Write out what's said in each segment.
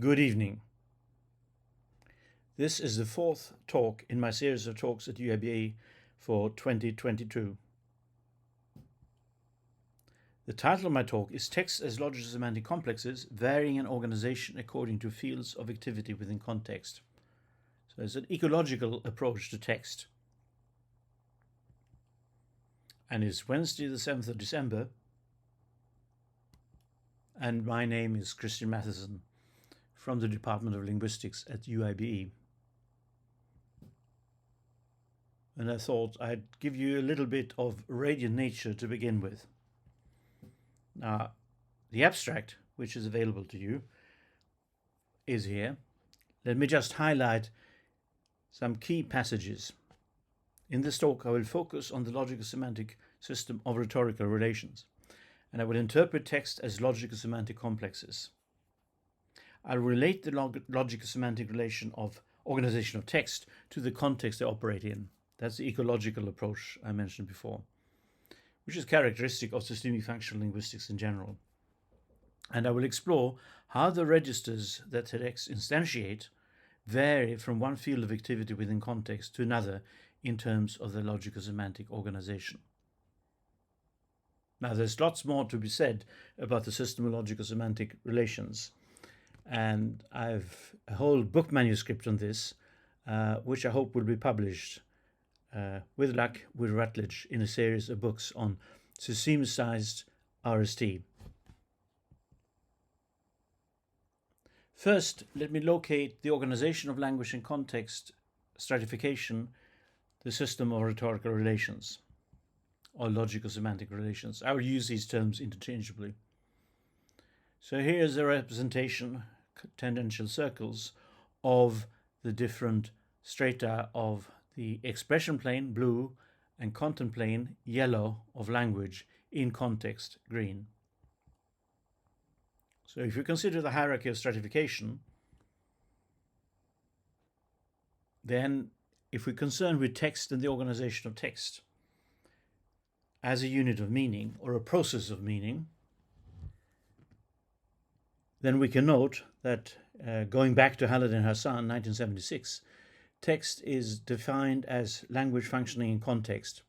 Good evening. This is the fourth talk in my series of talks at UABA for 2022. The title of my talk is Text as Logico-Semantic Complexes, Varying in Organization According to Fields of Activity Within Context. So it's an ecological approach to text. And it's Wednesday the 7th of December. And my name is Christian Matthiessen from the Department of Linguistics at UABE. And I thought I'd give you a little bit of radiant nature to begin with. Now, the abstract, which is available to you, is here. Let me just highlight some key passages. In this talk, I will focus on the logico-semantic system of rhetorical relations, and I will interpret text as logico-semantic complexes. I'll relate the logico-semantic relation of organization of text to the context they operate in. That's the ecological approach I mentioned before, which is characteristic of systemic functional linguistics in general. And I will explore how the registers that text instantiate vary from one field of activity within context to another in terms of the logico-semantic organization. Now, there's lots more to be said about the system of logico-semantic relations, and I've a whole book manuscript on this, which I hope will be published with luck with Routledge in a series of books on systemicized RST. First, let me locate the organization of language and context stratification, the system of rhetorical relations, or logico-semantic relations. I will use these terms interchangeably. So here's a representation, tangential circles, of the different strata of the expression plane, blue, and content plane, yellow, of language in context, green. So if you consider the hierarchy of stratification, then if we're concerned with text and the organization of text as a unit of meaning or a process of meaning, then we can note that going back to Halliday and Hassan, 1976, text is defined as language functioning in context.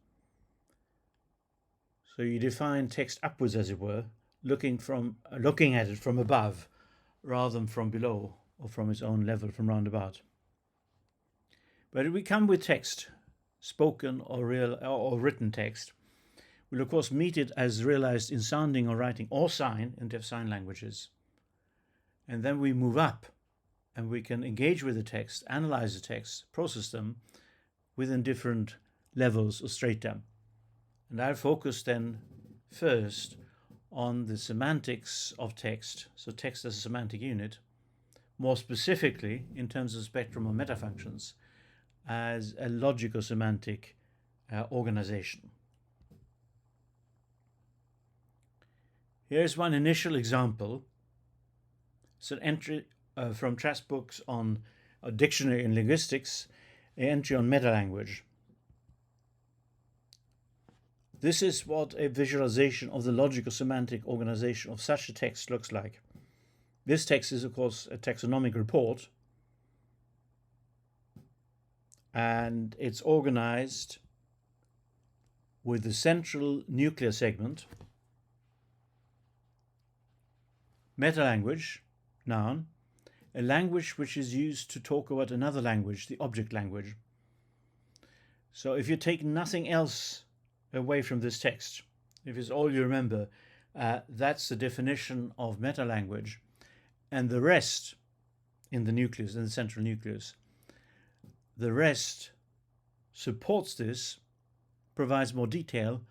So you define text upwards, as it were, looking at it from above rather than from below or from its own level from round about. But if we come with text, spoken or real or written text, we'll of course meet it as realized in sounding or writing or sign in deaf sign languages. And then we move up and we can engage with the text, analyze the text, process them within different levels of strata. And I'll focus then first on the semantics of text, so text as a semantic unit, more specifically in terms of spectrum of metafunctions as a logico-semantic organization. Here's one initial example. It's an entry from Trask books on a dictionary in linguistics, an entry on metalanguage. This is what a visualization of the logico-semantic organization of such a text looks like. This text is, of course, a taxonomic report, and it's organized with the central nuclear segment, metalanguage, noun, a language which is used to talk about another language, the object language. So if you take nothing else away from this text, if it's all you remember, that's the definition of metalanguage, and the rest in the nucleus, in the central nucleus, the rest supports this, provides more detail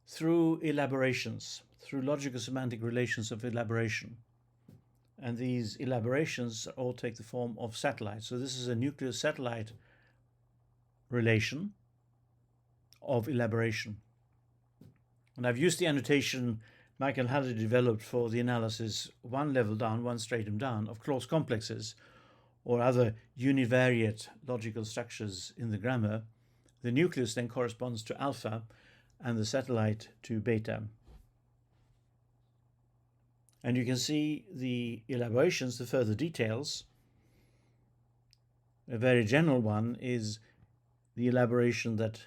through elaborations, through logico-semantic relations of elaboration. And these elaborations all take the form of satellites. So this is a nucleus-satellite relation of elaboration. And I've used the annotation Michael Halliday developed for the analysis one level down, one stratum down, of clause complexes or other univariate logical structures in the grammar. The nucleus then corresponds to alpha and the satellite to beta. And you can see the elaborations, the further details. A very general one is the elaboration that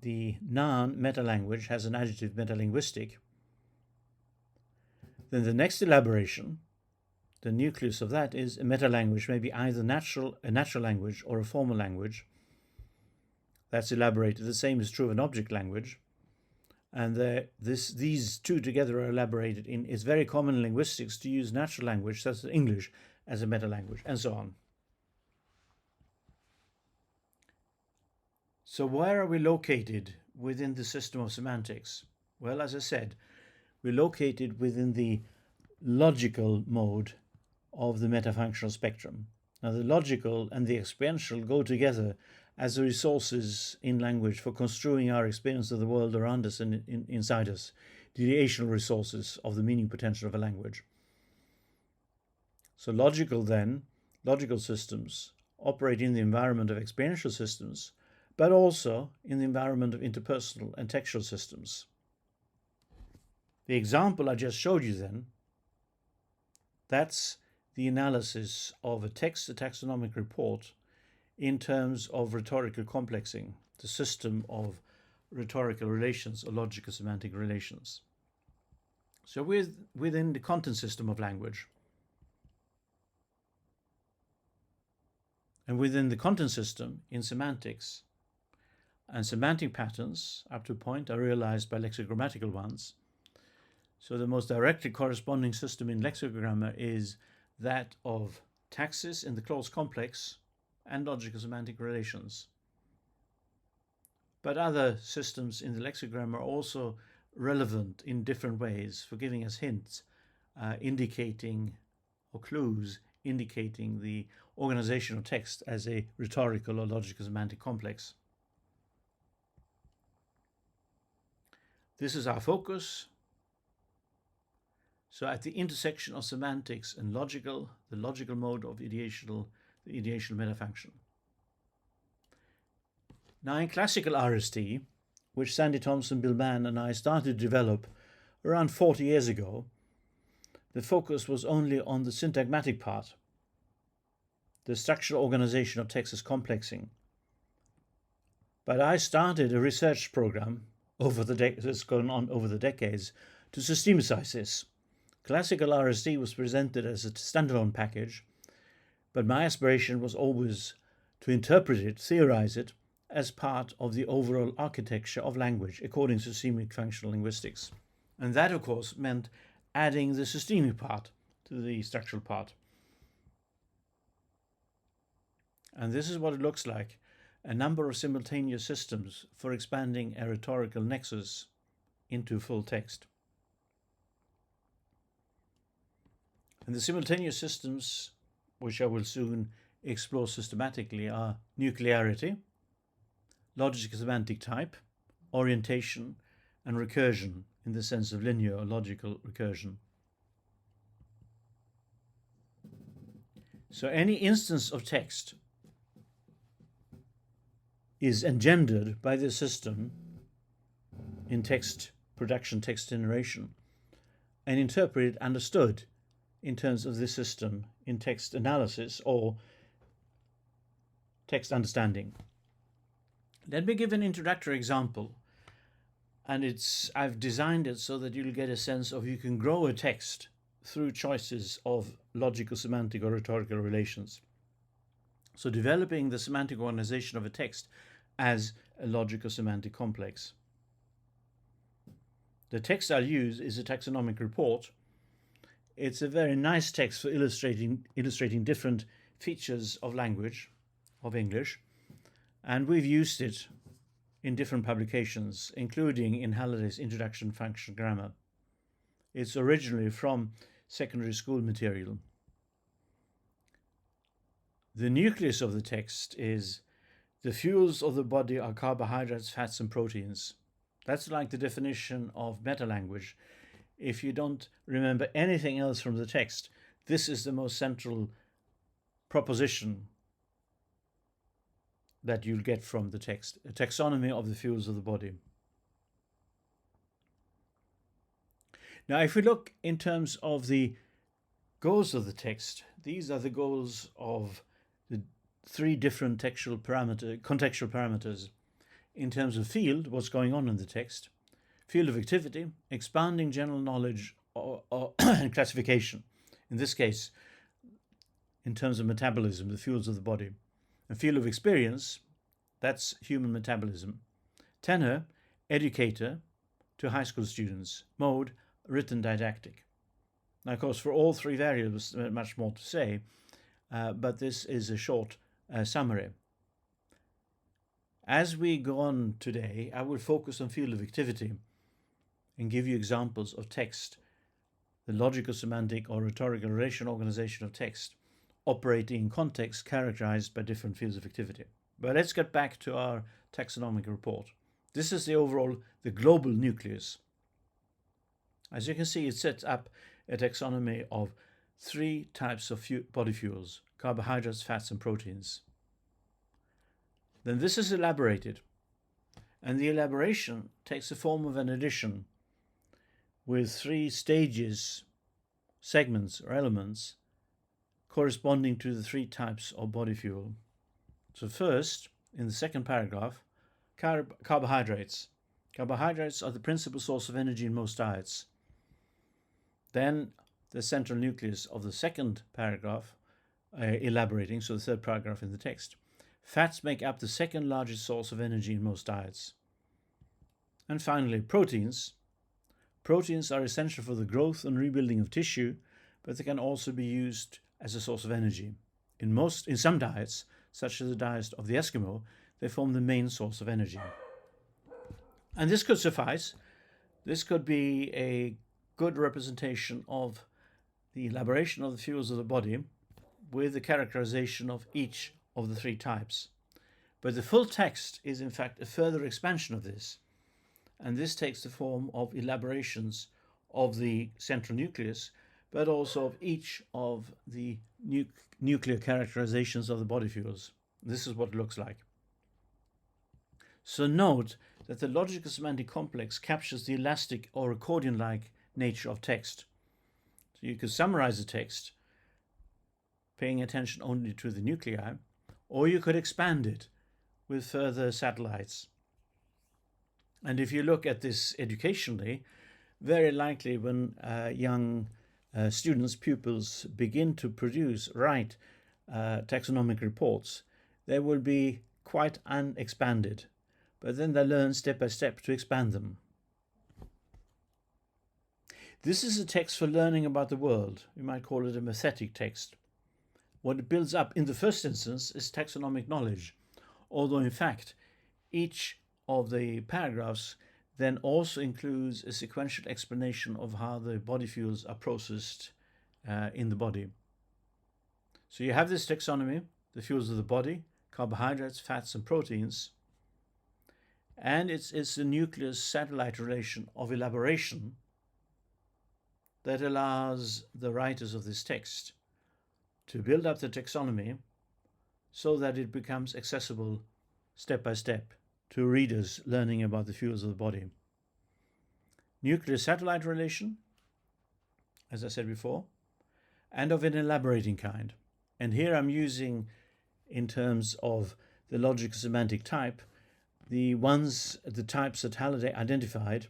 the noun metalanguage has an adjective metalinguistic. Then the next elaboration, the nucleus of that, is a metalanguage, maybe either a natural language or a formal language. That's elaborated. The same is true of an object language. And these two together are elaborated in. It's very common in linguistics to use natural language, such as English, as a metalanguage, and so on. So where are we located within the system of semantics? Well, as I said, we're located within the logical mode of the metafunctional spectrum. Now, the logical and the experiential go together as the resources in language for construing our experience of the world around us and inside us, the ideational resources of the meaning potential of a language. So logical systems operate in the environment of experiential systems, but also in the environment of interpersonal and textual systems. The example I just showed you then, that's the analysis of a text, a taxonomic report, in terms of rhetorical complexing, the system of rhetorical relations or logico-semantic relations. So within the content system of language. And within the content system in semantics, and semantic patterns, up to a point, are realized by lexicogrammatical ones. So the most directly corresponding system in lexicogrammar is that of taxis in the clause complex and logico-semantic relations. But other systems in the lexicogrammar are also relevant in different ways for giving us hints, indicating, or clues, indicating the organization of text as a rhetorical or logico-semantic complex. This is our focus. So at the intersection of semantics and logical, the logical mode of the ideational metafunction. Now in classical RST, which Sandy Thompson, Bill Mann and I started to develop around 40 years ago, the focus was only on the syntagmatic part, the structural organization of text as complexing. But I started a research program that's gone on over the decades to systemicize this. Classical RST was presented as a standalone package, but my aspiration was always to interpret it, theorize it, as part of the overall architecture of language according to systemic functional linguistics. And that, of course, meant adding the systemic part to the structural part. And this is what it looks like. A number of simultaneous systems for expanding a rhetorical nexus into full text. And the simultaneous systems, which I will soon explore systematically, are nuclearity, logico-semantic type, orientation, and recursion in the sense of linear or logical recursion. So any instance of text is engendered by the system in text production, text generation, and interpreted, understood in terms of this system in text analysis or text understanding. Let me give an introductory example, and I've designed it so that you'll get a sense of you can grow a text through choices of logical, semantic, or rhetorical relations. So developing the semantic organization of a text as a logico-semantic complex. The text I'll use is a taxonomic report. It's a very nice text for illustrating different features of language, of English, and we've used it in different publications, including in Halliday's Introduction to Functional Grammar. It's originally from secondary school material. The nucleus of the text is the fuels of the body are carbohydrates, fats, and proteins. That's like the definition of metalanguage. If you don't remember anything else from the text, this is the most central proposition that you'll get from the text, a taxonomy of the fuels of the body. Now, if we look in terms of the goals of the text, these are the goals of the three different contextual parameters. In terms of field, what's going on in the text, field of activity, expanding general knowledge and classification. In this case, in terms of metabolism, the fuels of the body. And field of experience, that's human metabolism. Tenor, educator to high school students. Mode, written didactic. Now, of course, for all three variables, there's much more to say, but this is a short summary. As we go on today, I will focus on field of activity and give you examples of text, the logico-semantic or rhetorical relation organization of text, operating in contexts characterized by different fields of activity. But let's get back to our taxonomic report. This is the global nucleus. As you can see, it sets up a taxonomy of three types of body fuels: carbohydrates, fats, and proteins. Then this is elaborated, and the elaboration takes the form of an addition with three stages, segments, or elements corresponding to the three types of body fuel. So first, in the second paragraph, carbohydrates. Carbohydrates are the principal source of energy in most diets. Then the central nucleus of the second paragraph, elaborating, so the third paragraph in the text. Fats make up the second largest source of energy in most diets. And finally, proteins. Proteins are essential for the growth and rebuilding of tissue, but they can also be used as a source of energy. In some diets, such as the diet of the Eskimo, they form the main source of energy. And this could suffice. This could be a good representation of the elaboration of the fuels of the body with the characterization of each of the three types. But the full text is in fact a further expansion of this, and this takes the form of elaborations of the central nucleus, but also of each of the nuclear characterizations of the body fuels. This is what it looks like. So note that the logico-semantic complex captures the elastic or accordion-like nature of text. So you could summarize the text paying attention only to the nuclei, or you could expand it with further satellites. And if you look at this educationally, very likely when young students, pupils begin to write taxonomic reports, they will be quite unexpanded, but then they learn step by step to expand them. This is a text for learning about the world. You might call it a methetic text. What it builds up in the first instance is taxonomic knowledge, although in fact each of the paragraphs then also includes a sequential explanation of how the body fuels are processed in the body. So you have this taxonomy, the fuels of the body, carbohydrates, fats, and proteins, and it's the nucleus-satellite relation of elaboration that allows the writers of this text to build up the taxonomy so that it becomes accessible step by step to readers learning about the fuels of the body. Nucleus-satellite relation, as I said before, and of an elaborating kind. And here I'm using, in terms of the logico-semantic type, the types that Halliday identified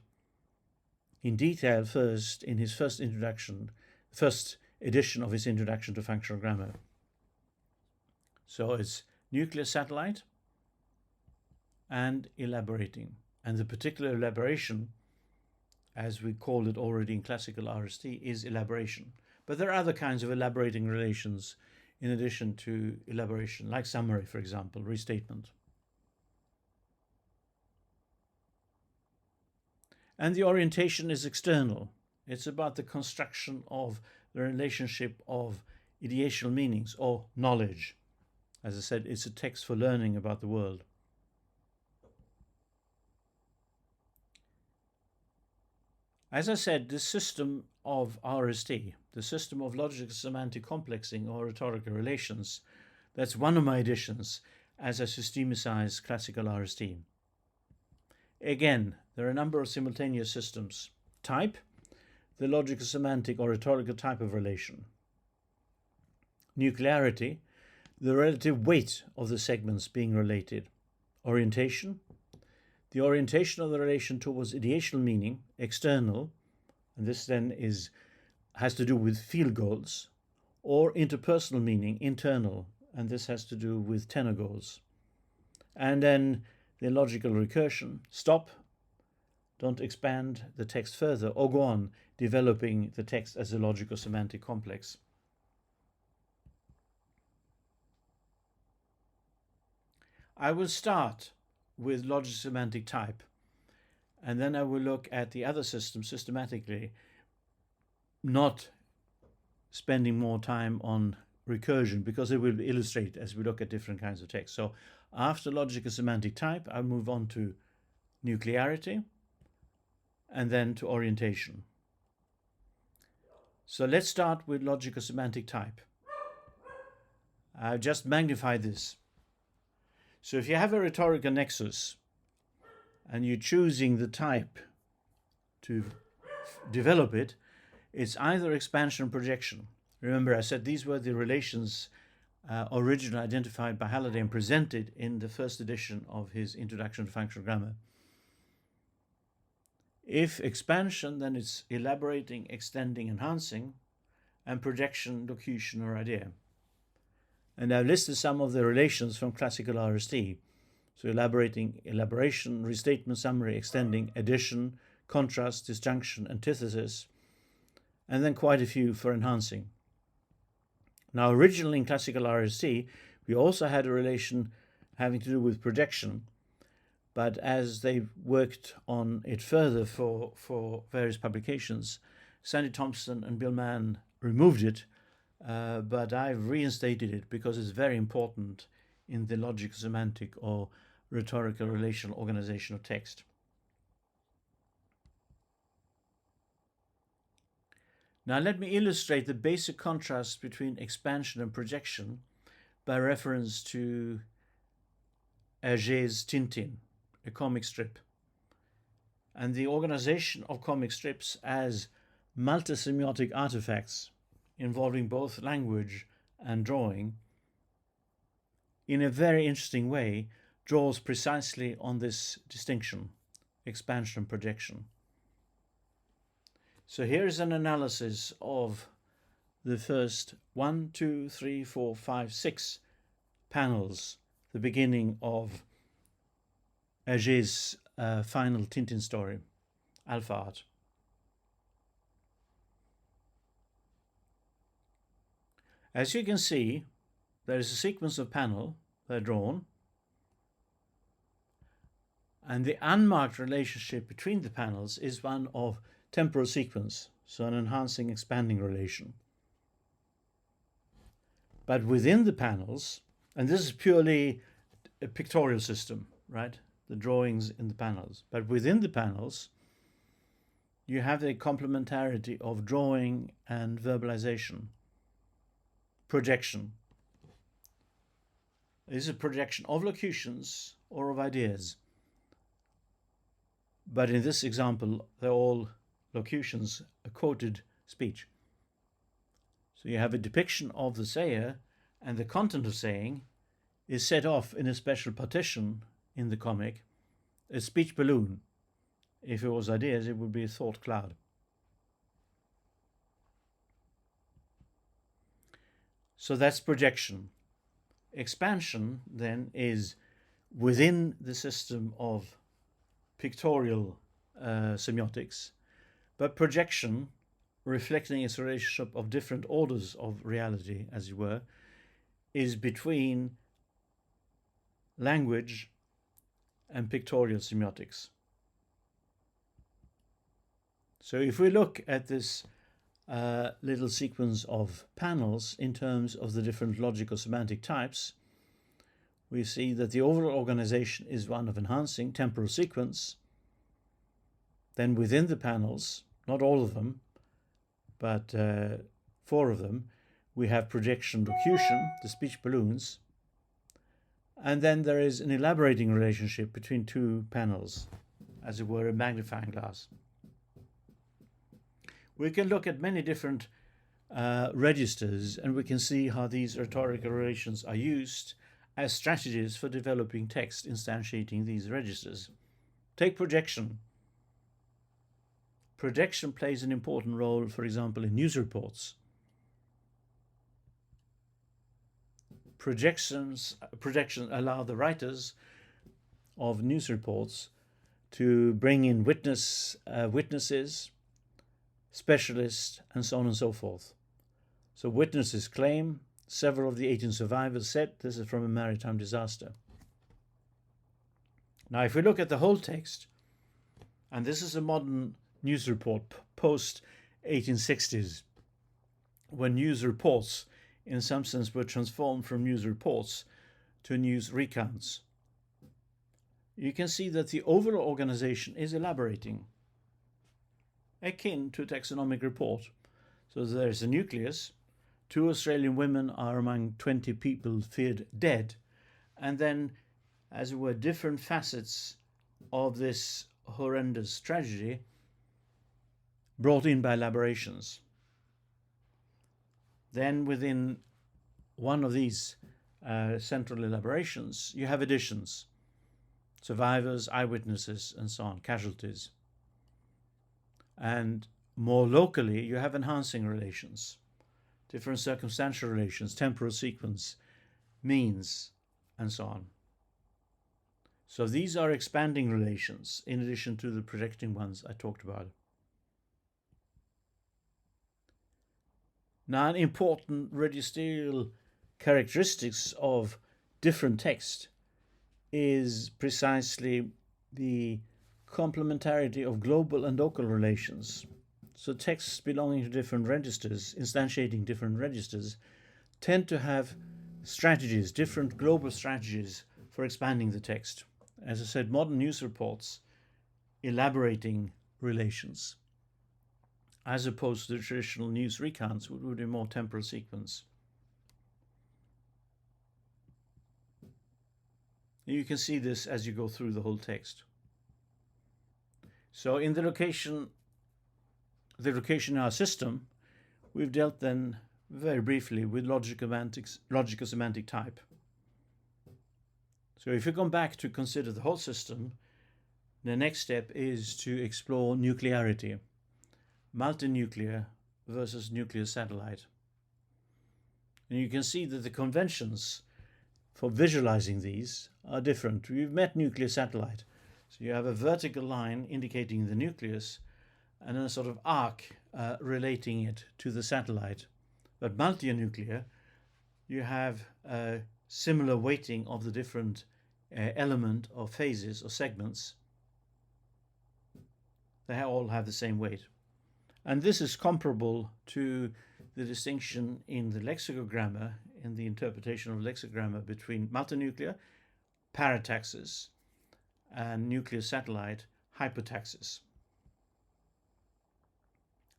in detail first in his first edition of his Introduction to Functional Grammar. So it's nucleus-satellite and elaborating. And the particular elaboration, as we called it already in classical RST, is elaboration. But there are other kinds of elaborating relations in addition to elaboration, like summary, for example, restatement. And the orientation is external. It's about the construction of the relationship of ideational meanings or knowledge. As I said, it's a text for learning about the world. As I said, this system of RST, the system of logico-semantic complexing or rhetorical relations, that's one of my editions as a systemicized classical RST. Again, there are a number of simultaneous systems. Type, the logico-semantic or rhetorical type of relation. Nuclearity, the relative weight of the segments being related. Orientation, the orientation of the relation towards ideational meaning, external, and this then has to do with field goals, or interpersonal meaning, internal, and this has to do with tenor goals. And then the logical recursion, stop, don't expand the text further, or go on developing the text as a logico-semantic complex. I will start with logico-semantic type, and then I will look at the other system systematically, not spending more time on recursion because it will illustrate as we look at different kinds of text. So after logico-semantic type, I'll move on to nuclearity and then to orientation. So let's start with logico-semantic type. I've just magnified this. So if you have a rhetorical nexus and you're choosing the type to develop it, it's either expansion or projection. Remember, I said these were the relations originally identified by Halliday and presented in the first edition of his Introduction to Functional Grammar. If expansion, then it's elaborating, extending, enhancing, and projection, locution, or idea. And I've listed some of the relations from classical RST. So elaborating, elaboration, restatement, summary, extending, addition, contrast, disjunction, antithesis, and then quite a few for enhancing. Now, originally in classical RST, we also had a relation having to do with projection, but as they worked on it further for various publications, Matthiessen Thompson and Bill Mann removed it, but I've reinstated it because it's very important in the logico-semantic or rhetorical relational organization of text. Now let me illustrate the basic contrast between expansion and projection by reference to Hergé's Tintin, a comic strip, and the organization of comic strips as multisemiotic artifacts involving both language and drawing in a very interesting way draws precisely on this distinction, expansion and projection. So here's an analysis of the first 1, 2, 3, 4, 5, 6 panels, the beginning of Hergé's final Tintin story, Alpha Art. As you can see, there is a sequence of panels that are drawn, and the unmarked relationship between the panels is one of temporal sequence, so an enhancing, expanding relation. But within the panels, and this is purely a pictorial system, right? The drawings in the panels. But within the panels, you have a complementarity of drawing and verbalization, projection. This is a projection of locutions or of ideas. But in this example, they're all locutions, a quoted speech. So you have a depiction of the sayer, and the content of saying is set off in a special partition in the comic, a speech balloon. If it was ideas, it would be a thought cloud. So that's projection. Expansion, then, is within the system of pictorial semiotics, but projection, reflecting its relationship of different orders of reality, as it were, is between language and pictorial semiotics. So if we look at this little sequence of panels in terms of the different logico-semantic types, we see that the overall organization is one of enhancing temporal sequence. Then within the panels, not all of them, but 4 of them, we have projection locution, the speech balloons, and then there is an elaborating relationship between 2 panels, as it were a magnifying glass. We can look at many different registers, and we can see how these rhetorical relations are used as strategies for developing text instantiating these registers. Take projection. Projection plays an important role, for example, in news reports. Projections allow the writers of news reports to bring in witnesses, specialists, and so on and so forth. So witnesses claim several of the 18 survivors said this is from a maritime disaster. Now, if we look at the whole text, and this is a modern news report post 1860s, when news reports in some sense were transformed from news reports to news recounts, you can see that the overall organization is elaborating, akin to a taxonomic report. So there's a nucleus. 2 Australian women are among 20 people feared dead. And then, as it were, different facets of this horrendous tragedy brought in by elaborations. Then within one of these central elaborations, you have additions. Survivors, eyewitnesses, and so on, casualties. And more locally, you have enhancing relations, different circumstantial relations, temporal sequence, means, and so on. So these are expanding relations in addition to the projecting ones I talked about. Now, an important registerial characteristics of different text is precisely the complementarity of global and local relations. So texts belonging to different registers, instantiating different registers, tend to have strategies, different global strategies for expanding the text. As I said, modern news reports elaborating relations, as opposed to the traditional news recounts, which would be more temporal sequence. You can see this as you go through the whole text. So in the location in our system, we've dealt then very briefly with logico-semantic type. So if you come back to consider the whole system, the next step is to explore nuclearity, multinuclear versus nuclear satellite. And you can see that the conventions for visualizing these are different. We've met nuclear satellite. So you have a vertical line indicating the nucleus and then a sort of arc relating it to the satellite. But multinuclear, you have a similar weighting of the different element or phases or segments. They all have the same weight. And this is comparable to the distinction in the lexicogrammar, in the interpretation of lexicogrammar, between multinuclear, parataxis, and nuclear satellite, hypotaxis.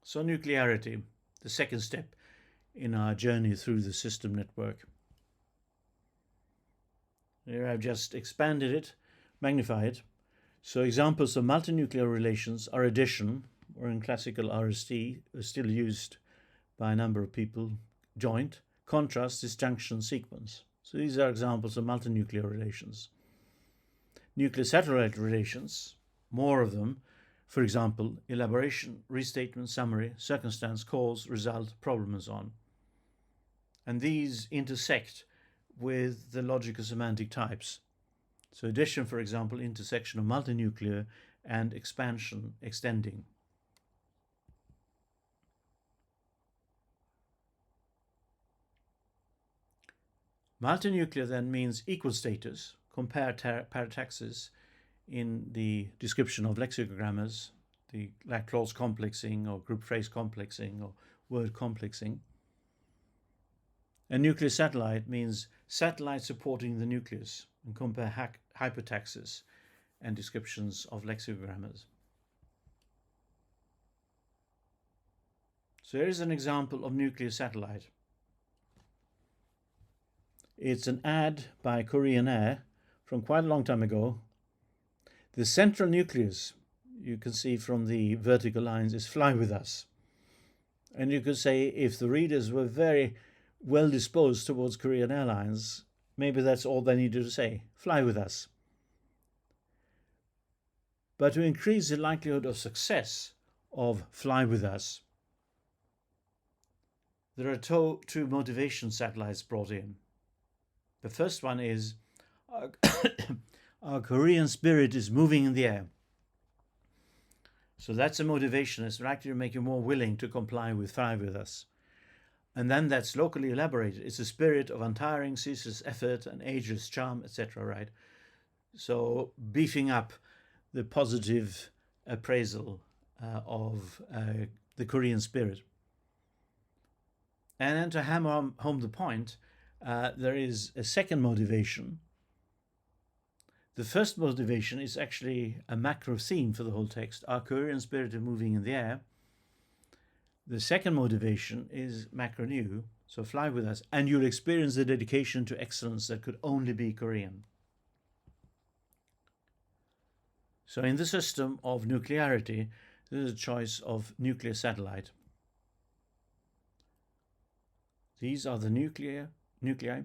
So nuclearity, the second step in our journey through the system network. Here I've just expanded it, magnified it. So examples of multinuclear relations are addition, or in classical RST, still used by a number of people, joint, contrast, disjunction, sequence. So these are examples of multinuclear relations. Nuclear satellite relations, more of them, for example, elaboration, restatement, summary, circumstance, cause, result, problem, and so on. And these intersect with the logico-semantic types. So addition, for example, intersection of multinuclear and expansion, extending. Multinuclear then means equal status. Compare parataxis in the description of lexicogrammars, like clause complexing or group phrase complexing or word complexing. A nuclear satellite means satellite supporting the nucleus, and compare hypotaxis and descriptions of lexicogrammars. So here is an example of nuclear satellite. It's an ad by Korean Air from quite a long time ago. The central nucleus, you can see from the vertical lines, is fly with us. And you could say if the readers were very well disposed towards Korean Airlines, maybe that's all they needed to say. Fly with us. But to increase the likelihood of success of fly with us, there are two motivation satellites brought in. The first one is our Korean spirit is moving in the air. So that's a motivation. It's likely to make you more willing to comply with fly with us. And then that's locally elaborated. It's a spirit of untiring, ceaseless effort and ageless charm, etc. Right? So beefing up the positive appraisal of the Korean spirit. And then to hammer home the point, there is a second motivation. The first motivation is actually a macro theme for the whole text. Our Korean spirit is moving in the air. The second motivation is macro new, so fly with us, and you'll experience the dedication to excellence that could only be Korean. So in the system of nuclearity, there is a choice of nuclear satellite. These are the nuclei.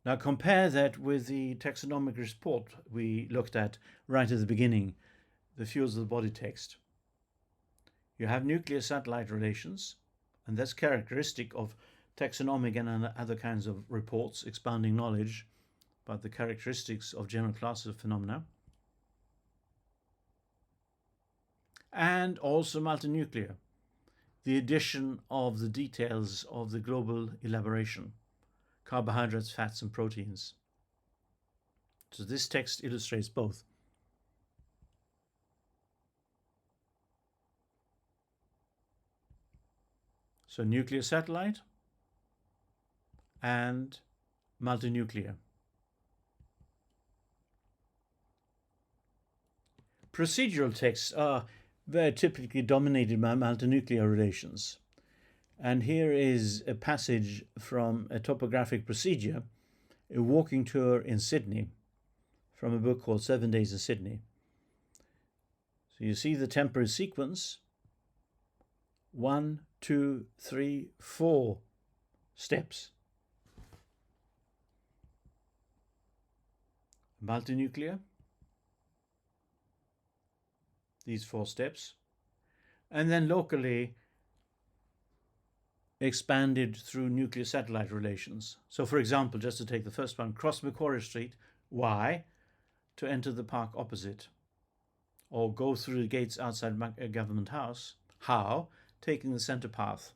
Now compare that with the taxonomic report we looked at right at the beginning, the fields of the body text. You have nuclear satellite relations, and that's characteristic of taxonomic and other kinds of reports expounding knowledge about the characteristics of general classes of phenomena. And also multinuclear, the addition of the details of the global elaboration, carbohydrates, fats, and proteins. So this text illustrates both. So nuclear satellite and multinuclear. Procedural texts are very typically dominated by multinuclear relations. And here is a passage from a topographic procedure, a walking tour in Sydney, from a book called 7 Days in Sydney. So you see the temporary sequence, 1, 2, 3, 4 steps. Multinuclear, these 4 steps, and then locally expanded through nuclear satellite relations. So for example, just to take the first one, cross Macquarie Street, why? To enter the park opposite. Or go through the gates outside Government House, how? Taking the centre path.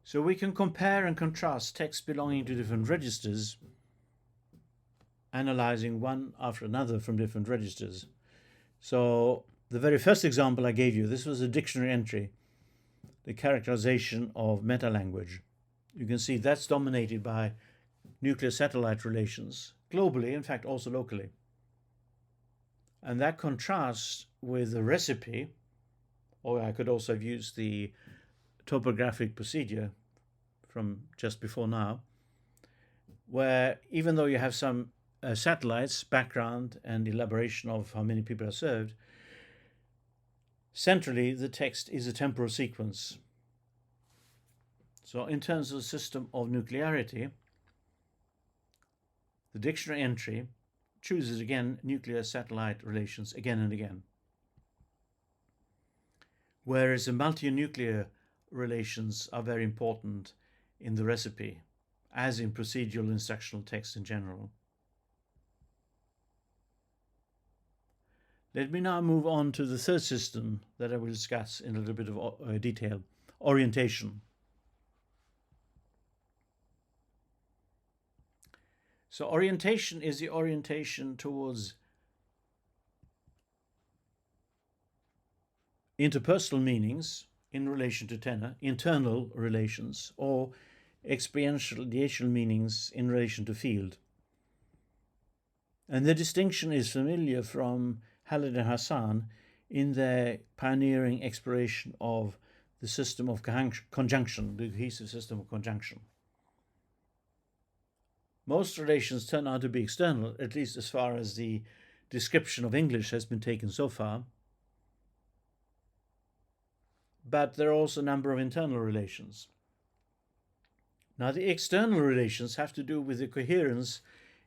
So we can compare and contrast texts belonging to different registers, analyzing one after another from different registers. So the very first example I gave you, this was a dictionary entry, the characterization of meta-language. You can see that's dominated by nuclear satellite relations, globally, in fact also locally. And that contrasts with the recipe, or I could also have used the topographic procedure from just before now, where even though you have some satellites, background and elaboration of how many people are served, centrally the text is a temporal sequence. So in terms of the system of nuclearity, the dictionary entry chooses again nuclear satellite relations again and again. Whereas the multinuclear relations are very important in the recipe, as in procedural instructional text in general. Let me now move on to the third system that I will discuss in a little bit of detail, orientation. So orientation is the orientation towards interpersonal meanings in relation to tenor, internal relations, or experiential meanings in relation to field. And the distinction is familiar from Halliday and Hassan in their pioneering exploration of the system of conjunction, the cohesive system of conjunction. Most relations turn out to be external, at least as far as the description of English has been taken so far. But there are also a number of internal relations. Now, the external relations have to do with the coherence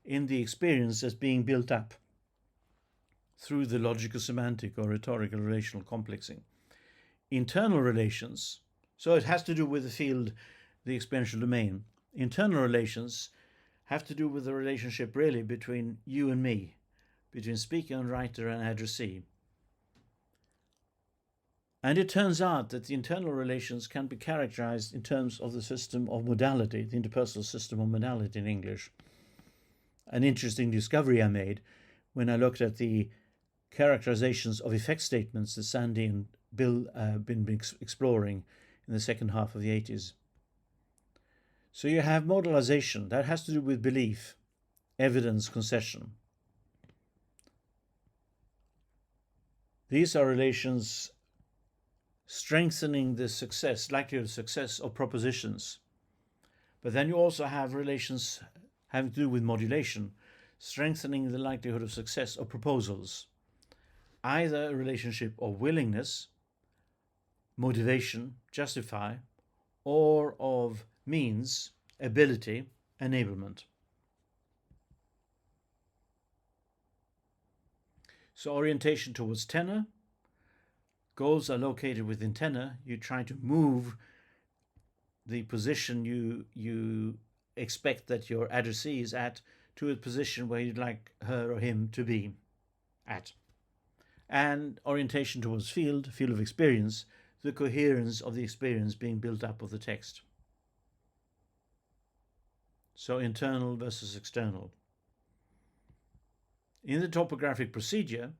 in the experience that's being built up through the logico-semantic or rhetorical relational complexing. Internal relations, so it has to do with the field, the experiential domain. Internal relations have to do with the relationship really between you and me, between speaker and writer and addressee. And it turns out that the internal relations can be characterized in terms of the system of modality, the interpersonal system of modality in English. An interesting discovery I made when I looked at the characterizations of effect statements that Sandy and Bill been exploring in the second half of the 80s. So you have modalization, that has to do with belief, evidence, concession. These are relations strengthening the success, likelihood of success of propositions. But then you also have relations having to do with modulation, strengthening the likelihood of success of proposals. Either a relationship of willingness, motivation, justify, or of means, ability, enablement. So orientation towards tenor. Goals are located within tenor. You try to move the position you expect that your addressee is at to a position where you'd like her or him to be at. And orientation towards field of experience, the coherence of the experience being built up of the text. So internal versus external. In the topographic procedure,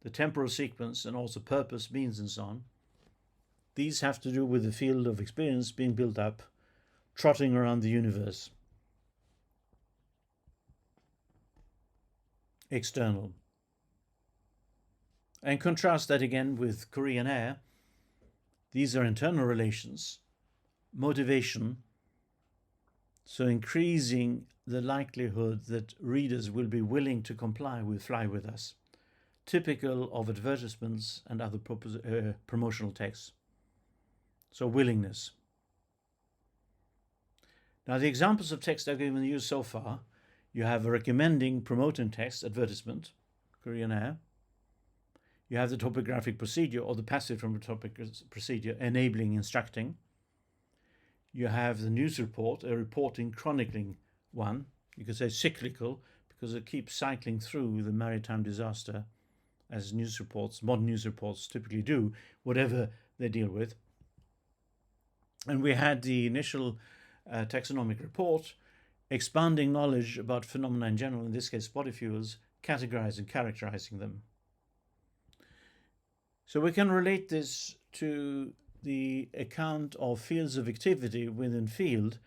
the temporal sequence and also purpose, means, and so on, these have to do with the field of experience being built up, trotting around the universe. External. And contrast that again with Korean Air. These are internal relations. Motivation, so increasing the likelihood that readers will be willing to comply with Fly With Us, typical of advertisements and other promotional texts. So willingness. Now the examples of text I've given you so far, you have a recommending, promoting text, advertisement, Korean Air. You have the topographic procedure or the passage from the topographic procedure, enabling, instructing. You have the news report, a reporting, chronicling one. You could say cyclical because it keeps cycling through the maritime disaster as news reports, modern news reports typically do, whatever they deal with. And we had the initial taxonomic report, expanding knowledge about phenomena in general, in this case body fuels, categorizing, characterizing them. So we can relate this to the account of fields of activity within field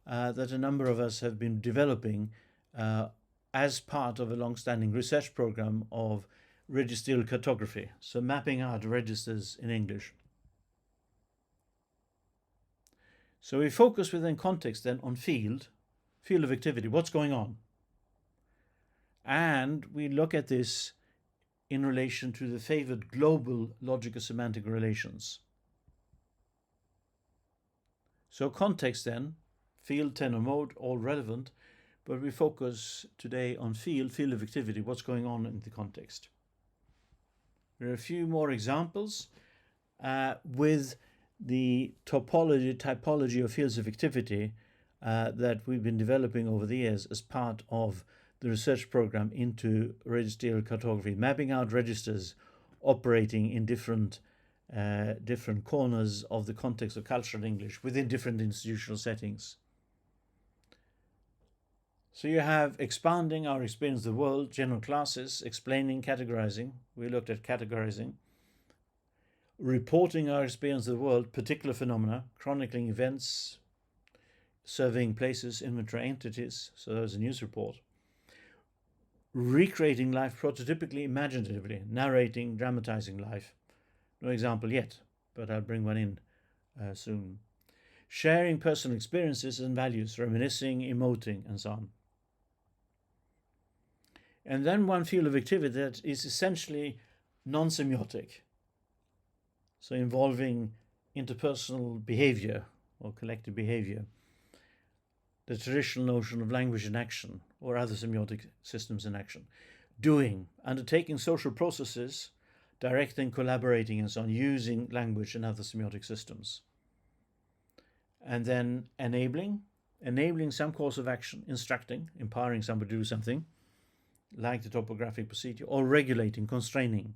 that a number of us have been developing as part of a long-standing research program of registral cartography, so mapping out registers in English. So we focus within context then on field of activity, what's going on. And we look at this in relation to the favored global logico-semantic relations. So context then, field, tenor, mode, all relevant, but we focus today on field of activity, what's going on in the context. There are a few more examples with the typology of fields of activity that we've been developing over the years as part of the research program into registral cartography, mapping out registers operating in different corners of the context of cultural English within different institutional settings. So you have expanding our experience of the world, general classes, explaining, categorizing. We looked at categorizing. Reporting our experience of the world, particular phenomena, chronicling events, surveying places, inventory entities. So there's a news report. Recreating life prototypically, imaginatively, narrating, dramatizing life. No example yet, but I'll bring one in soon. sharing personal experiences and values, reminiscing, emoting, and so on. And then one field of activity that is essentially non-semiotic, so involving interpersonal behavior or collective behavior, the traditional notion of language in action or other semiotic systems in action, doing, undertaking social processes, directing, collaborating, and so on, using language and other semiotic systems. And then enabling some course of action, instructing, empowering somebody to do something, like the topographic procedure, or regulating, constraining,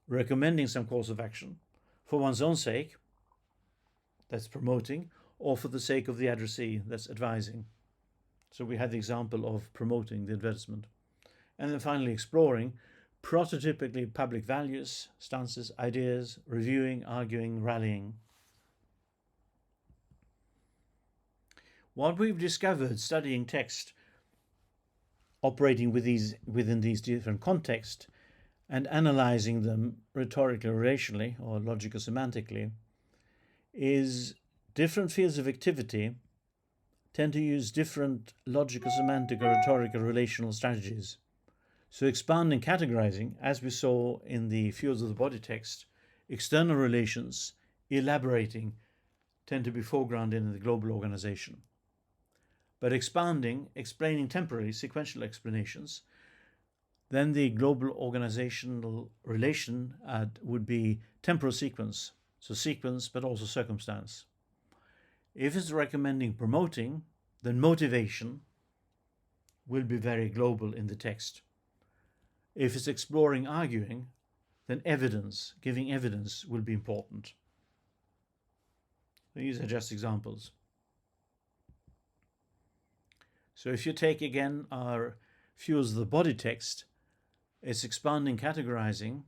recommending some course of action for one's own sake, that's promoting, or for the sake of the addressee, that's advising. So we had the example of promoting the advertisement. And then finally exploring, prototypically public values, stances, ideas, reviewing, arguing, rallying. What we've discovered studying text, operating within these different contexts, and analyzing them rhetorically, relationally, or logico-semantically, is different fields of activity tend to use different logico-semantic or rhetorical relational strategies. So expanding, categorizing, as we saw in the fields of the body text, external relations, elaborating, tend to be foregrounded in the global organization. But expanding, explaining temporally, sequential explanations, then the global organizational relation would be temporal sequence, so sequence but also circumstance. If it's recommending, promoting, then motivation will be very global in the text. If it's exploring, arguing, then evidence, giving evidence, will be important. These are just examples. So if you take again our fields of the body text, it's expanding, categorizing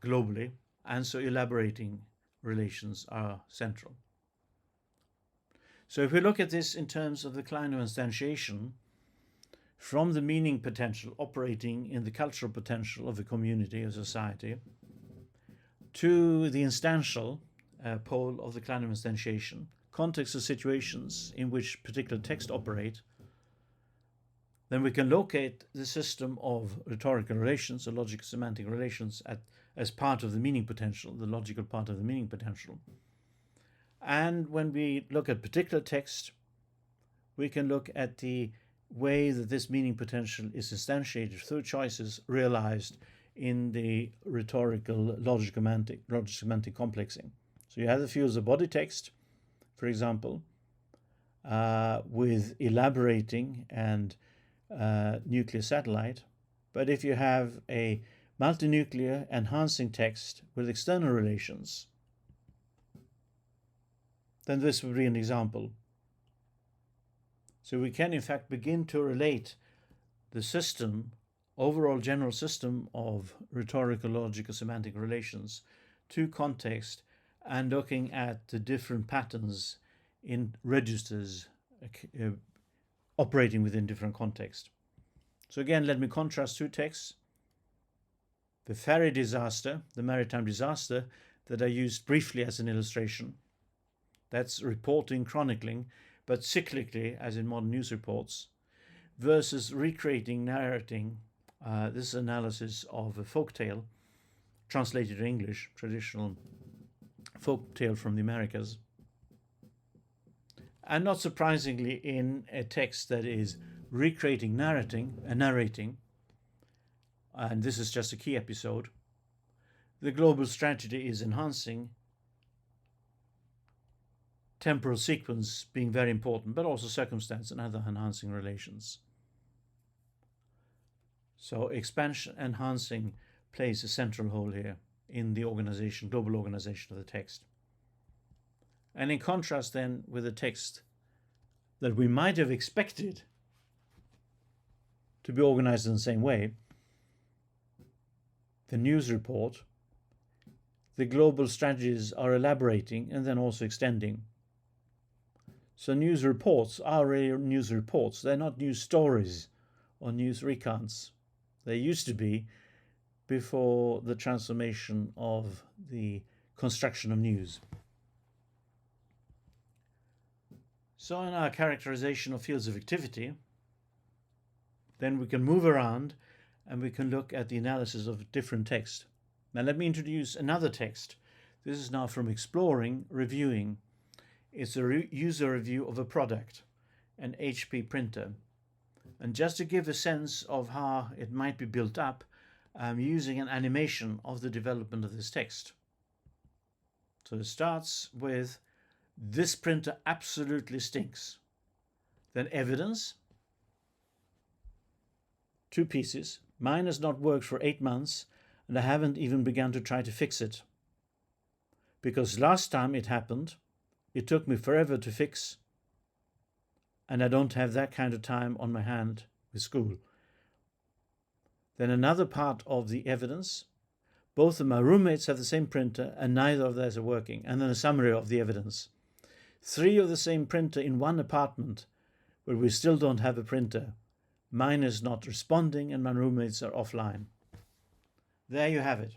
globally, and so elaborating relations are central. So if we look at this in terms of the Kleiner instantiation, from the meaning potential operating in the cultural potential of a community or society, to the instantial pole of the Kleiner instantiation, context of situations in which particular text operate, then we can locate the system of rhetorical relations or logico-semantic relations as part of the meaning potential, the logical part of the meaning potential. And when we look at particular text, we can look at the way that this meaning potential is instantiated through choices realized in the rhetorical logico-semantic complexing. So you have the fields of body text, for example, with elaborating and nuclear satellite. But if you have a multinuclear enhancing text with external relations, then this would be an example. So we can in fact begin to relate the system, overall general system of rhetorical logico-semantic relations to context and looking at the different patterns in registers operating within different contexts. So again, let me contrast two texts. The ferry disaster, the maritime disaster, that I used briefly as an illustration. That's reporting, chronicling, but cyclically, as in modern news reports, versus recreating, narrating. This is analysis of a folk tale, translated to English, traditional folk tale from the Americas. And not surprisingly, in a text that is recreating, narrating, and this is just a key episode, the global strategy is enhancing, temporal sequence being very important, but also circumstance and other enhancing relations. So expansion, enhancing plays a central role here in the organization, global organization of the text. And in contrast then with a text that we might have expected to be organized in the same way, the news report, the global strategies are elaborating and then also extending. So news reports are really news reports. They're not news stories or news recounts. They used to be before the transformation of the construction of news. So in our characterization of fields of activity, then we can move around and we can look at the analysis of different text. Now let me introduce another text. This is now from Exploring, Reviewing. It's a user review of a product, an HP printer. And just to give a sense of how it might be built up, I'm using an animation of the development of this text. So it starts with, "This printer absolutely stinks." Then evidence, 2 pieces. "Mine has not worked for 8 months and I haven't even begun to try to fix it. Because last time it happened, it took me forever to fix, and I don't have that kind of time on my hand with school." Then another part of the evidence, "Both of my roommates have the same printer and neither of theirs are working." And then a summary of the evidence. 3 of the same printer in one apartment, but we still don't have a printer. Mine is not responding and my roommates are offline. There you have it.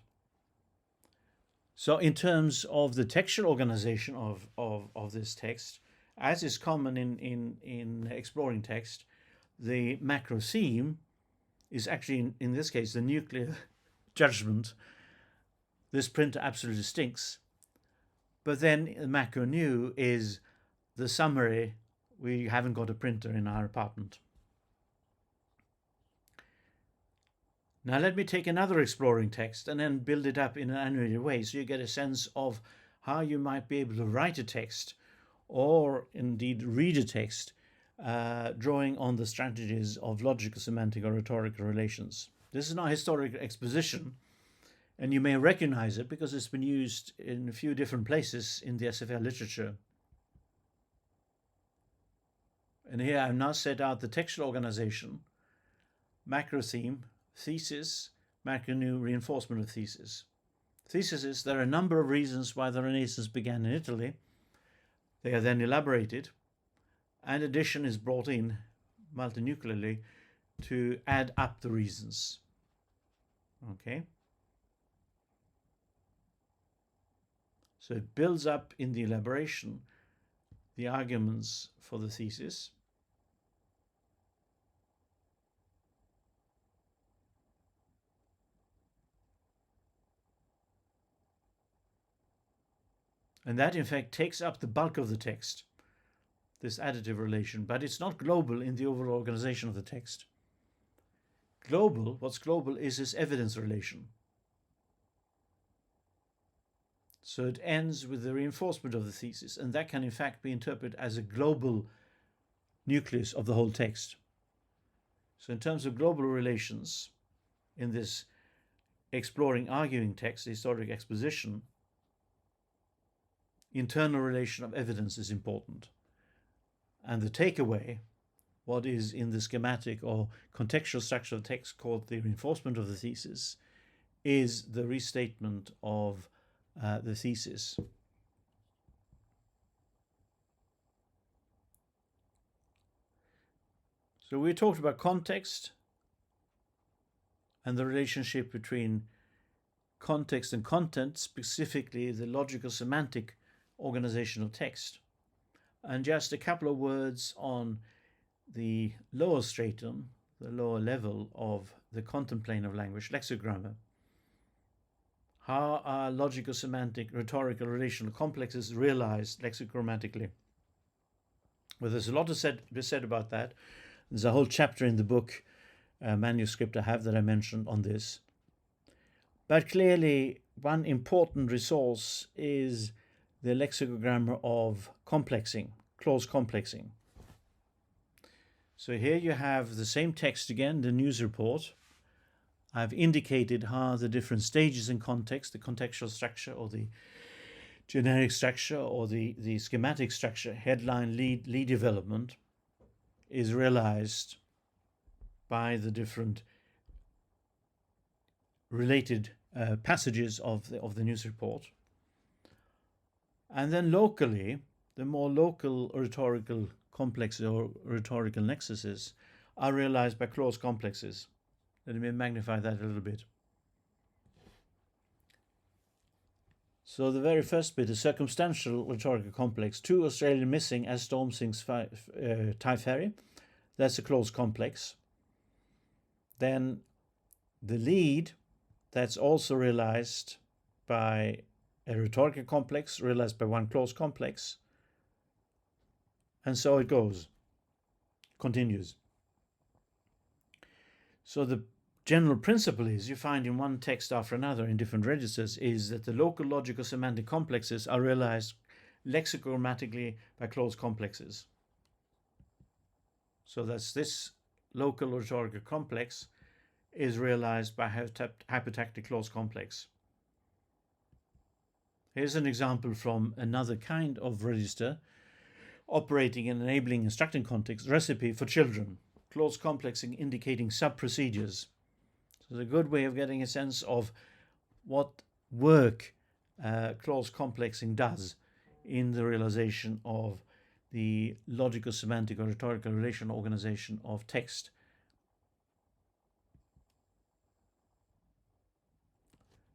So in terms of the textual organization of this text, as is common in exploring text, the macro theme is actually, in this case, the nuclear judgment. This printer absolutely stinks. But then the macro new is the summary, we haven't got a printer in our apartment. Now let me take another exploring text and then build it up in an animated way so you get a sense of how you might be able to write a text or indeed read a text, drawing on the strategies of logical, semantic, or rhetorical relations. This is not historical exposition, and you may recognize it because it's been used in a few different places in the SFL literature. And here I've now set out the textual organization, macro theme, thesis, macro new, reinforcement of thesis. Thesis is, there are a number of reasons why the Renaissance began in Italy. They are then elaborated, and addition is brought in multinuclearly to add up the reasons. Okay? So it builds up in the elaboration the arguments for the thesis. And that, in fact, takes up the bulk of the text, this additive relation, but it's not global in the overall organization of the text. What's global is this evidence relation. So it ends with the reinforcement of the thesis, and that can, in fact, be interpreted as a global nucleus of the whole text. So in terms of global relations, in this exploring, arguing text, historic exposition, internal relation of evidence is important. And the takeaway, what is in the schematic or contextual structure of the text called the reinforcement of the thesis, is the restatement of the thesis. So we talked about context and the relationship between context and content, specifically the logico-semantic organization of text. And just a couple of words on the lower stratum, the lower level of the content plane of language, lexicogrammar. How are logico-semantic, rhetorical, relational complexes realized lexicogrammatically? Well, there's a lot to be said about that. There's a whole chapter in the book, manuscript I have that I mentioned on this. But clearly, one important resource is the lexicogrammar of complexing, clause complexing. So here you have the same text again, the news report. I've indicated how the different stages in context, the contextual structure or the generic structure or the schematic structure, headline, lead development, is realized by the different related passages of the news report. And then locally, the more local rhetorical complexes or rhetorical nexuses are realized by clause complexes. Let me magnify that a little bit. So the very first bit is circumstantial rhetorical complex. 2 Australian missing as Storm sinks Thai ferry. That's a clause complex. Then the lead, that's also realized by a rhetorical complex, realized by 1 clause complex. And so it goes, continues. So the general principle is, you find in one text after another in different registers, is that the local logico-semantic complexes are realized lexicogrammatically by clause complexes. So that's this local rhetorical complex is realized by hypotactic clause complex. Here's an example from another kind of register operating in enabling instructing context, recipe for children, clause complexing indicating sub-procedures. So it's a good way of getting a sense of what work clause complexing does in the realization of the logico-semantic or rhetorical relational organization of text.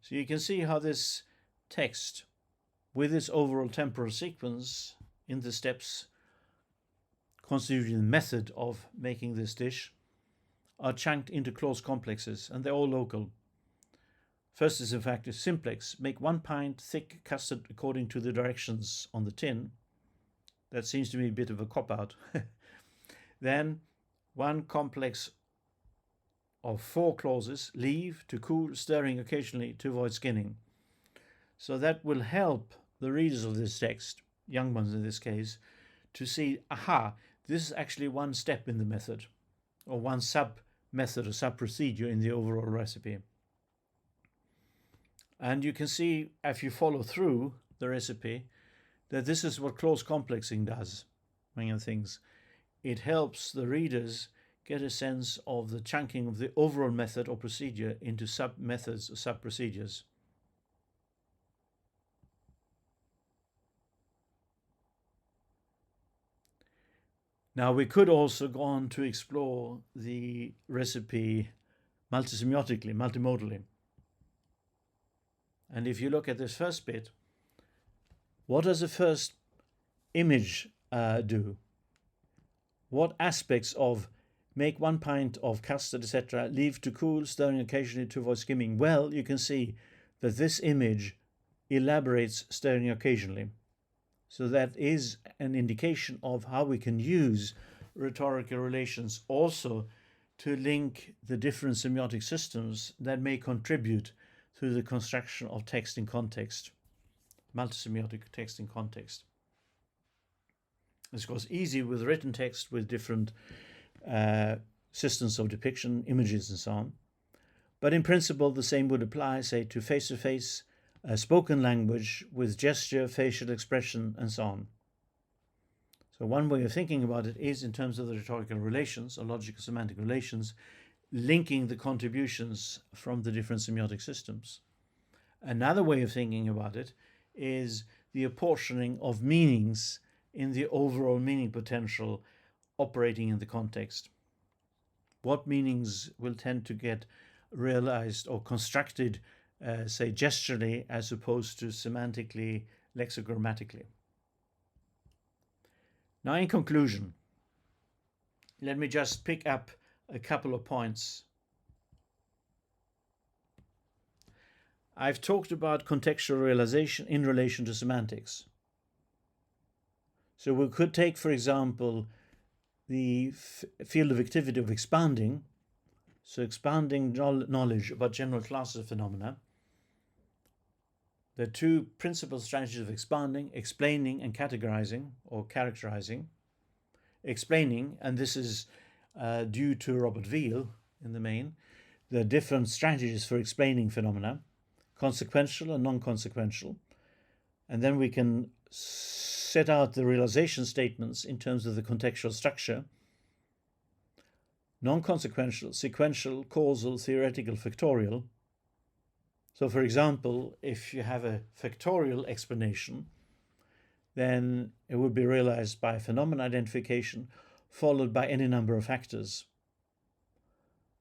So you can see how this text, with its overall temporal sequence in the steps constituting the method of making this dish, are chunked into clause complexes, and they're all local. First is in fact a simplex. Make 1 pint thick custard according to the directions on the tin. That seems to me a bit of a cop-out. Then 1 complex of 4 clauses. Leave, to cool, stirring occasionally to avoid skinning. So that will help the readers of this text, young ones in this case, to see, aha, this is actually 1 step in the method, or 1 sub-method or sub-procedure in the overall recipe. And you can see, if you follow through the recipe, that this is what clause complexing does, among other things. It helps the readers get a sense of the chunking of the overall method or procedure into sub-methods or sub-procedures. Now we could also go on to explore the recipe multisemiotically, multimodally. And if you look at this first bit, what does the first image do? What aspects of make 1 pint of custard, etc., leave to cool, stirring occasionally to avoid skimming? Well, you can see that this image elaborates stirring occasionally. So that is an indication of how we can use rhetorical relations also to link the different semiotic systems that may contribute to the construction of text in context, multisemiotic text in context. It's of course easy with written text with different systems of depiction, images and so on. But in principle, the same would apply, say, to face-to-face spoken language with gesture, facial expression, and so on. So one way of thinking about it is in terms of the rhetorical relations or logico-semantic relations, linking the contributions from the different semiotic systems. Another way of thinking about it is the apportioning of meanings in the overall meaning potential operating in the context. What meanings will tend to get realized or constructed, say, gesturally as opposed to semantically, lexicogrammatically. Now, in conclusion, let me just pick up a couple of points. I've talked about contextual realization in relation to semantics. So we could take, for example, the field of activity of expanding, so expanding knowledge about general classes of phenomena. There are 2 principal strategies of expanding: explaining and categorizing or characterizing. Explaining, and this is due to Robert Veal in the main, there are different strategies for explaining phenomena, consequential and non-consequential. And then we can set out the realization statements in terms of the contextual structure: non-consequential, sequential, causal, theoretical, factorial. So, for example, if you have a factorial explanation, then it would be realized by phenomenon identification followed by any number of factors.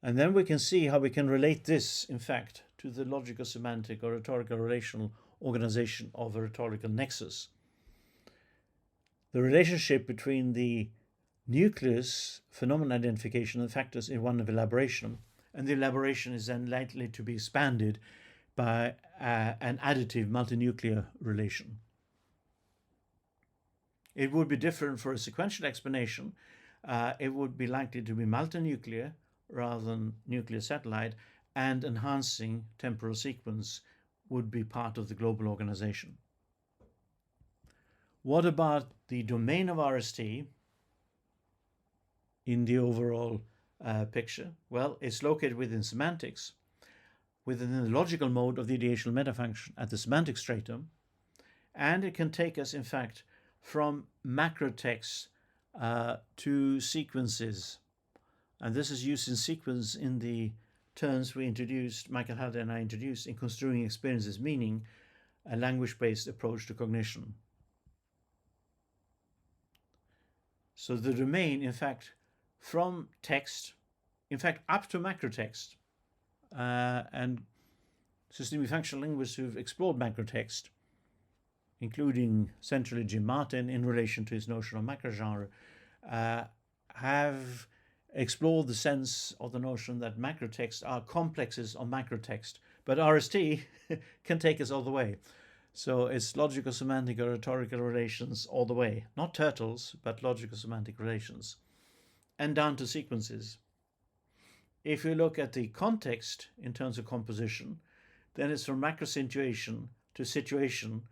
And then we can see how we can relate this, in fact, to the logico-semantic or rhetorical relational organization of a rhetorical nexus. The relationship between the nucleus, phenomenon identification, and factors is one of elaboration, and the elaboration is then likely to be expanded by an additive multinuclear relation. It would be different for a sequential explanation. It would be likely to be multinuclear rather than nuclear satellite, and enhancing temporal sequence would be part of the global organization. What about the domain of RST in the overall picture? Well, it's located within semantics, within the logical mode of the ideational metafunction at the semantic stratum, and it can take us, in fact, from macro text to sequences. And this is used in sequence in the terms we introduced, Michael Halliday and I introduced, in construing experiences, meaning a language-based approach to cognition. So the domain, in fact, from text, in fact, up to macro text, and systemic functional linguists who've explored macro text, including centrally Jim Martin in relation to his notion of macrogenre, have explored the sense of the notion that macrotext are complexes of macrotext, but RST can take us all the way. So it's logico-semantic or rhetorical relations all the way. Not turtles, but logico-semantic relations. And down to sequences. If you look at the context in terms of composition, then it's from macro situation to sub-situation,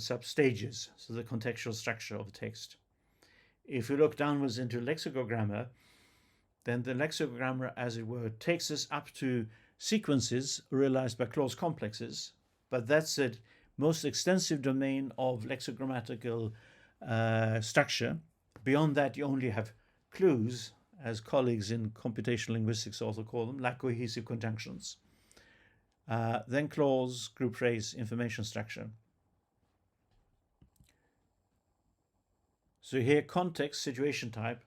sub-stages, so the contextual structure of the text. If you look downwards into lexicogrammar, then the lexicogrammar, as it were, takes us up to sequences realized by clause complexes, but that's the most extensive domain of lexicogrammatical structure. Beyond that, you only have clues, as colleagues in computational linguistics also call them, like cohesive conjunctions. Then clause, group phrase, information structure. So here, context, situation type,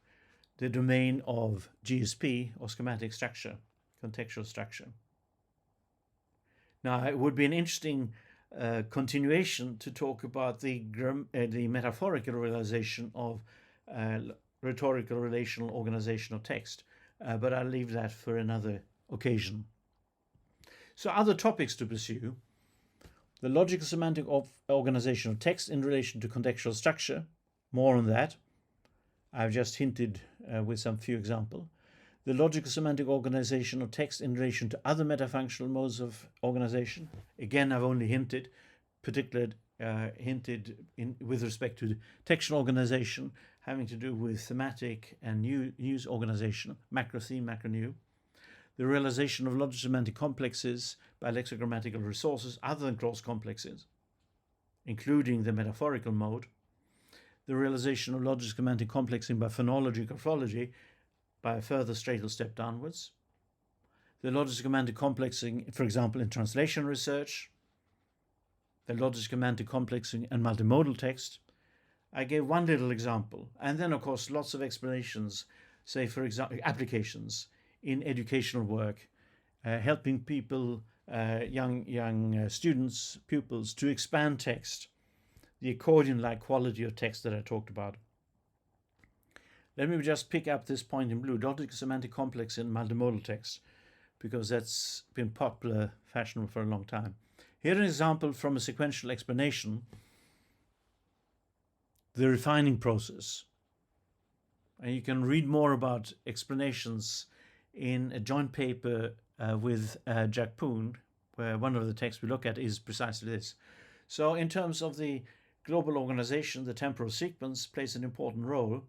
the domain of GSP or schematic structure, contextual structure. Now, it would be an interesting continuation to talk about the metaphorical realization of rhetorical relational organization of text, but I'll leave that for another occasion. So other topics to pursue: the logical semantic organization of text in relation to contextual structure. More on that. I've just hinted with some few examples. The logical semantic organization of text in relation to other metafunctional modes of organization. Again, I've only hinted, particularly with respect to the textual organization, having to do with thematic and news organization, macro theme, macro new. The realization of logical semantic complexes by lexicogrammatical resources other than clause complexes, including the metaphorical mode. The realization of logical semantic complexing by phonology, graphology, by a further stratal step downwards. The logical semantic complexing, for example, in translation research. The logical semantic complexing and multimodal text. I gave one little example, and then of course lots of explanations, say for example applications in educational work, helping people, young students, pupils, to expand text, the accordion-like quality of text that I talked about. Let me just pick up this point in blue, logical semantic complex in multimodal text, because that's been popular, fashionable for a long time. Here an example from a sequential explanation, the refining process. And you can read more about explanations in a joint paper with Jack Poon, where one of the texts we look at is precisely this. So in terms of the global organization, the temporal sequence plays an important role.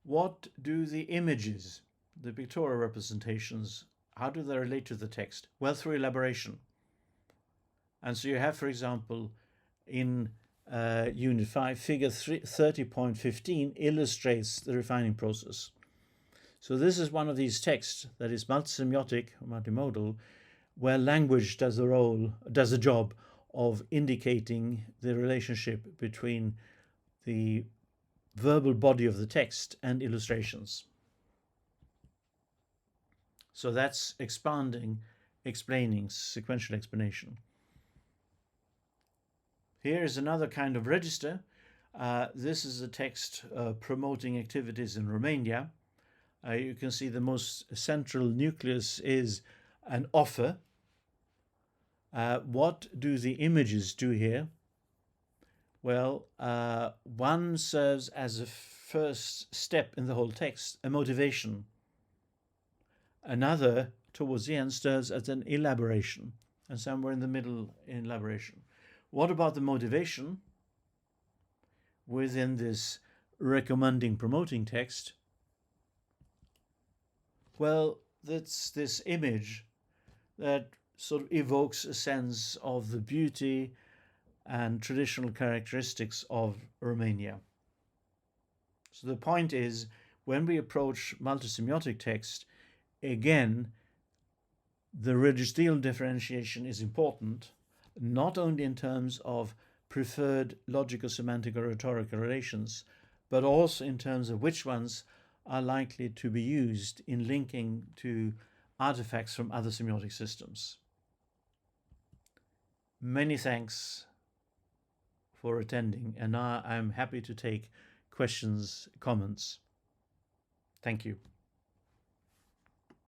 What do the images, the pictorial representations, how do they relate to the text? Well, through elaboration. And so you have, for example, in Unit 5, figure 30.15 illustrates the refining process. So this is one of these texts that is multisemiotic, multimodal, where language does the job of indicating the relationship between the verbal body of the text and illustrations. So that's expanding explaining, sequential explanation. Here is another kind of register. This is a text promoting activities in Romania. You can see the most central nucleus is an offer. What do the images do here? Well, one serves as a first step in the whole text, a motivation. Another, towards the end, serves as an elaboration, and somewhere in the middle, in elaboration. What about the motivation within this recommending, promoting text? Well, that's this image that sort of evokes a sense of the beauty and traditional characteristics of Romania. So the point is, when we approach multisemiotic text, again, the registrial differentiation is important, not only in terms of preferred logico-semantic or rhetorical relations, but also in terms of which ones are likely to be used in linking to artifacts from other semiotic systems. Many thanks for attending, and now I'm happy to take questions, comments. Thank you.